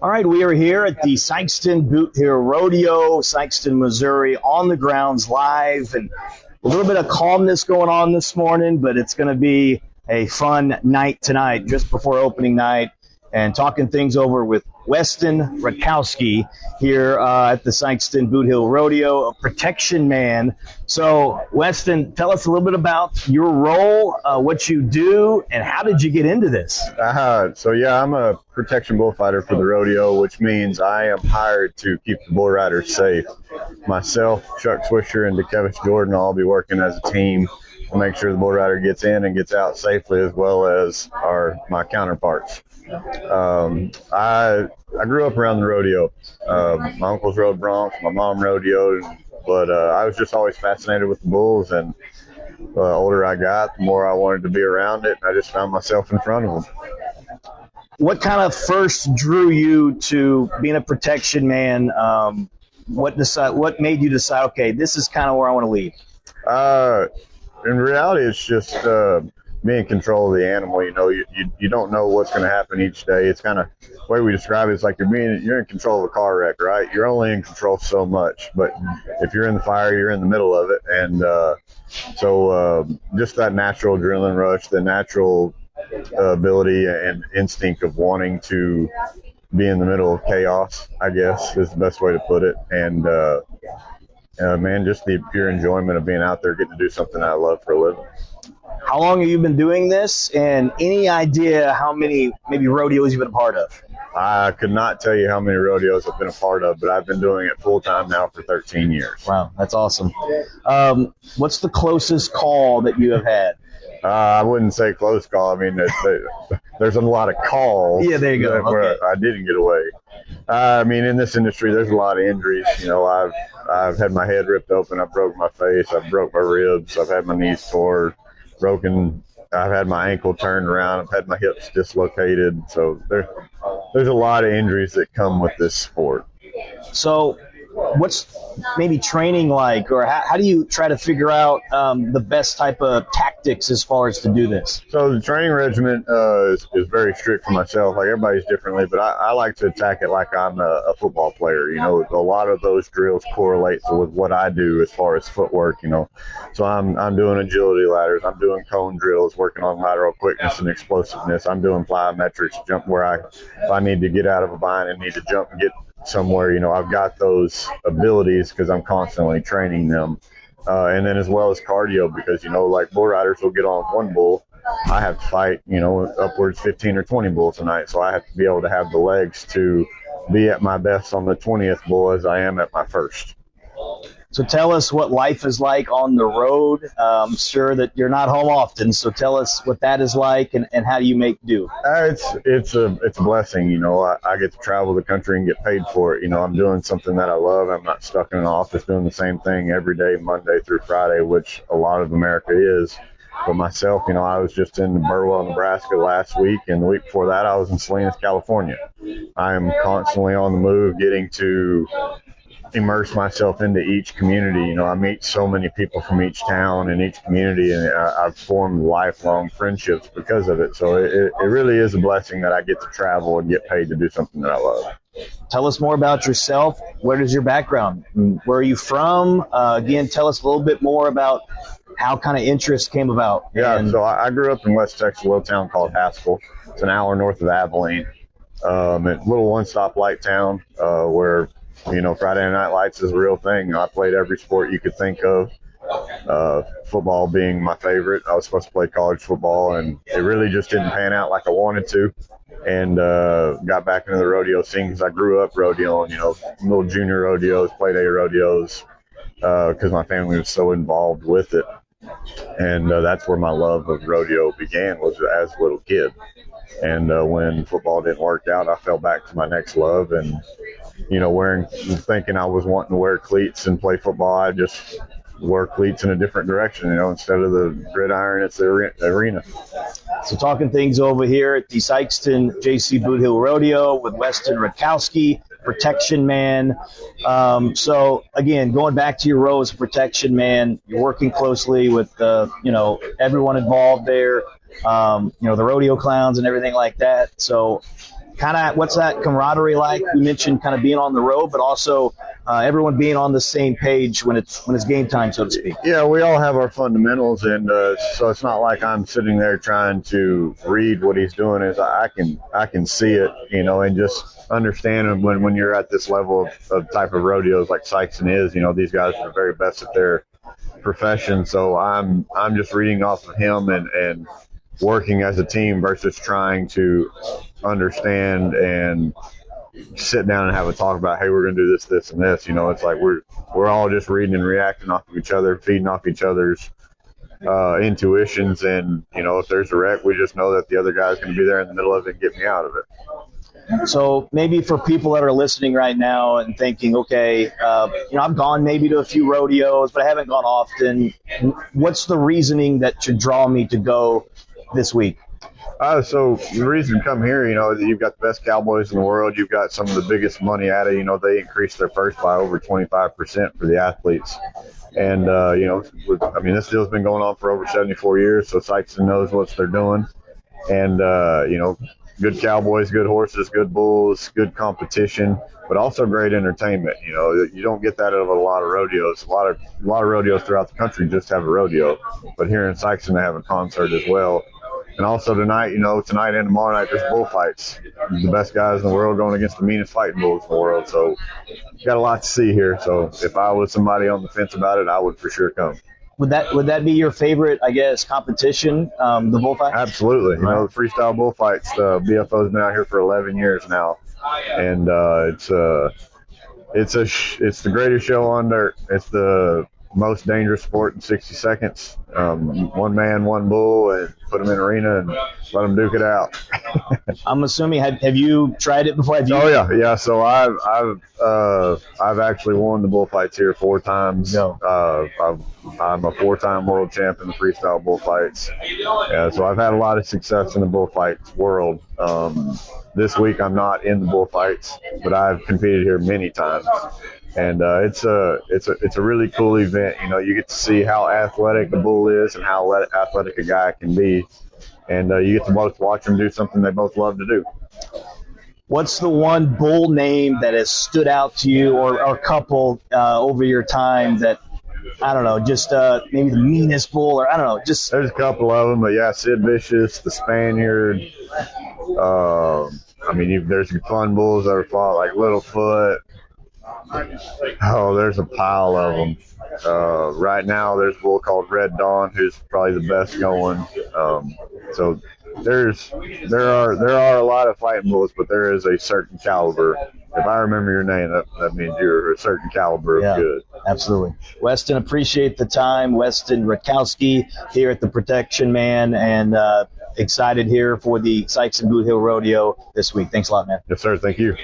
All right, we are here at the Sikeston Bootheel Rodeo, Sikeston, Missouri, on the grounds live, and a little bit of calmness going on this morning, but it's going to be a fun night tonight, just before opening night, and talking things over with Weston Rutkowski here at the Sikeston Bootheel Rodeo, a protection man. So, Weston, tell us a little bit about your role, what you do, and how did you get into this? I'm a protection bullfighter for the rodeo, which means I am hired to keep the bull riders safe. Myself, Chuck Swisher, and DeKevish Jordan will all be working as a team to make sure the bull rider gets in and gets out safely, as well as my counterparts. I grew up around the rodeo. My uncles rode broncs, my mom rodeoed, but I was just always fascinated with the bulls, and the older I got, the more I wanted to be around it, and I just found myself in front of them. What kind of first drew you to being a protection man? What made you decide, okay, this is kind of where I want to lead? In reality, it's just being in control of the animal. You know, you don't know what's going to happen each day. It's kind of the way we describe it is like you're in control of a car wreck, right? You're only in control so much, but if you're in the fire, you're in the middle of it. And so just that natural adrenaline rush, the natural ability and instinct of wanting to be in the middle of chaos, I guess, is the best way to put it. And man, just the pure enjoyment of being out there, getting to do something I love for a living. How long have you been doing this, and any idea how many maybe rodeos you've been a part of? I could not tell you how many rodeos I've been a part of, but I've been doing it full time now for 13 years. Wow, that's awesome. What's the closest call that you have had? I wouldn't say close call. I mean, there's a lot of calls. Yeah, there you go. Where I didn't get away. I mean, in this industry, there's a lot of injuries. You know, I've had my head ripped open. I broke my face. I broke my ribs. I've had my knees tore, broken. I've had my ankle turned around. I've had my hips dislocated. So there's a lot of injuries that come with this sport. So what's maybe training like, or how do you try to figure out the best type of tactics as far as to do this? So the training regimen is very strict for myself. Like, everybody's differently, but I like to attack it like I'm a football player. You know, a lot of those drills correlate with what I do as far as footwork, you know. So I'm doing agility ladders. I'm doing cone drills, working on lateral quickness and explosiveness. I'm doing plyometrics, jump where if I need to get out of a bind and need to jump and get somewhere, you know, I've got those abilities because I'm constantly training them. And then as well as cardio, because, you know, like bull riders will get on one bull. I have to fight, you know, upwards 15 or 20 bulls a night. So I have to be able to have the legs to be at my best on the 20th bull as I am at my first. So tell us what life is like on the road. I'm sure that you're not home often, so tell us what that is like and how do you make do? It's a blessing, you know. I get to travel the country and get paid for it. You know, I'm doing something that I love. I'm not stuck in an office doing the same thing every day, Monday through Friday, which a lot of America is. But myself, you know, I was just in Burwell, Nebraska last week, and the week before that I was in Salinas, California. I am constantly on the move, getting to immerse myself into each community. You know, I meet so many people from each town and each community, and I've formed lifelong friendships because of it. So it really is a blessing that I get to travel and get paid to do something that I love. Tell us more about yourself. Where is your background? Where are you from? Again, tell us a little bit more about how kind of interest came about. Yeah, so I grew up in West Texas, a little town called Haskell. It's an hour north of Abilene. A little one-stop light town where, you know, Friday Night Lights is a real thing. I played every sport you could think of, football being my favorite. I was supposed to play college football, and it really just didn't pan out like I wanted to. And got back into the rodeo scene because I grew up rodeoing, you know, little junior rodeos, play-day rodeos, because my family was so involved with it. And that's where my love of rodeo began, was as a little kid. And when football didn't work out, I fell back to my next love. And, you know, thinking I was wanting to wear cleats and play football, I just wore cleats in a different direction. You know, instead of the gridiron, it's the arena. So talking things over here at the Sikeston Jaycee Bootheel Rodeo with Weston Rutkowski, protection man. So again, going back to your role as a protection man, you're working closely with you know, everyone involved there. You know, the Rodeo Clowns and everything like that. So kind of what's that camaraderie like? You mentioned kind of being on the road, but also everyone being on the same page when it's game time, so to speak. Yeah, we all have our fundamentals, and so it's not like I'm sitting there trying to read what he's doing. Is I can see it, and just understand when you're at this level of type of rodeos like Sikeston is. These guys are the very best at their profession, so I'm just reading off of him and working as a team versus trying to understand and sit down and have a talk about, hey, we're going to do this, and this. It's like we're all just reading and reacting off of each other, feeding off each other's intuitions, and if there's a wreck, we just know that the other guy's going to be there in the middle of it and get me out of it. So maybe for people that are listening right now and thinking, okay, I've gone maybe to a few rodeos, but I haven't gone often. What's the reasoning that should draw me to go this week? So the reason to come here, you've got the best cowboys in the world. You've got some of the biggest money at it. They increased their purse by over 25% for the athletes. And, this deal's been going on for over 74 years, so Sikeston knows what they're doing. And, good cowboys, good horses, good bulls, good competition, but also great entertainment. You don't get that out of a lot of rodeos. A lot of rodeos throughout the country just have a rodeo, but here in Sikeston they have a concert as well. And also tonight and tomorrow night, there's bullfights. The best guys in the world going against the meanest fighting bulls in the world. So got a lot to see here. So if I was somebody on the fence about it, I would for sure come. Would that be your favorite, I guess, competition, the bullfight? Absolutely. The freestyle bullfights, the BFO's been out here for 11 years now. And it's the greatest show on dirt. It's the most dangerous sport in 60 seconds. One man, one bull, and put them in arena and let them duke it out. I'm assuming, have you tried it before? Oh yeah. So I've actually won the bullfights here 4 times. No. I'm a 4-time world champ in the freestyle bullfights. Yeah, so I've had a lot of success in the bullfights world. This week I'm not in the bullfights, but I've competed here many times. And it's a really cool event. You get to see how athletic the bull is and how athletic a guy can be, and you get to both watch them do something they both love to do. What's the one bull name that has stood out to you, or a couple over your time that, I don't know, just maybe the meanest bull, or I don't know, just there's a couple of them, but yeah, Sid Vicious, the Spaniard. There's fun bulls that are fought like Littlefoot. Oh, there's a pile of them. Right now, there's a bull called Red Dawn, who's probably the best going. So there are a lot of fighting bulls, but there is a certain caliber. If I remember your name, that means you're a certain caliber of good. Absolutely. Weston, appreciate the time. Weston Rutkowski here at the Protection Man, and excited here for the Sikeston Bootheel Rodeo this week. Thanks a lot, man. Yes, sir. Thank you.